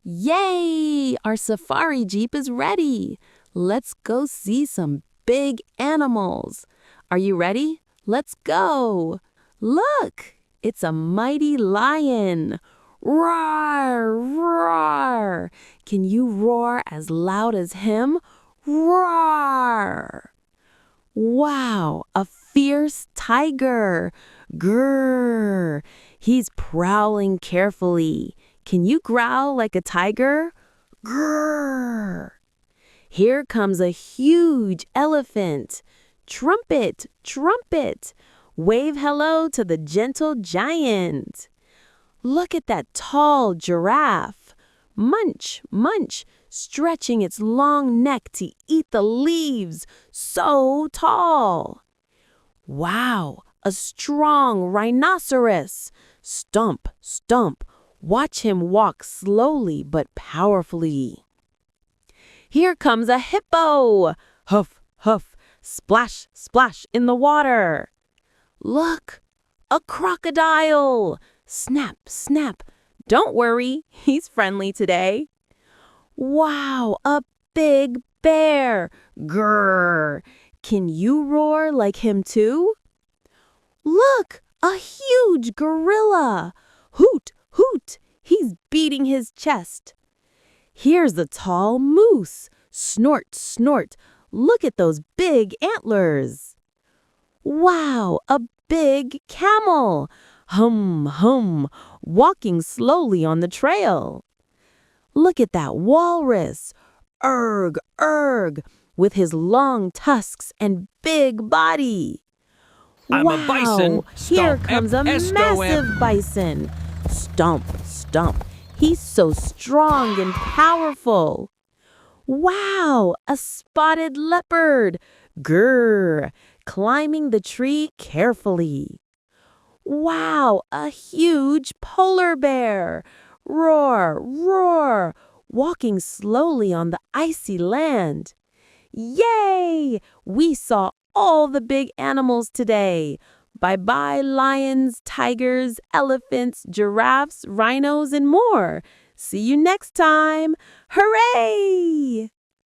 Yay! Our safari jeep is ready. Let's go see some big animals. Are you ready? Let's go. Look, it's a mighty lion. Roar, roar. Can you roar as loud as him? Roar. Wow, a fierce tiger. Grrr. He's prowling carefully. Can you growl like a tiger? Grrr. Here comes a huge elephant. Trumpet, trumpet. Wave hello to the gentle giant. Look at that tall giraffe. Munch, munch, stretching its long neck to eat the leaves. So tall. Wow, a strong rhinoceros. Stump, stump. Watch him walk slowly but powerfully. Here comes a hippo. Huff, huff, splash, splash in the water. Look, a crocodile. Snap, snap. Don't worry, he's friendly today. Wow, a big bear. Grrr. Can you roar like him too? Look, a huge gorilla. Hoot, hoot, he's beating his chest. Here's a tall moose. Snort, snort, look at those big antlers. Wow, a big camel. Hum, hum, walking slowly on the trail. Look at that walrus. Erg, erg, with his long tusks and big body. I'm wow, a bison. Here Stomp, comes a massive bison. Stomp, stomp. He's so strong and powerful. Wow, a spotted leopard. Grrr, climbing the tree carefully. Wow, a huge polar bear. Roar, roar, walking slowly on the icy land. Yay! We saw all the big animals today. Bye-bye, lions, tigers, elephants, giraffes, rhinos, and more. See you next time. Hooray!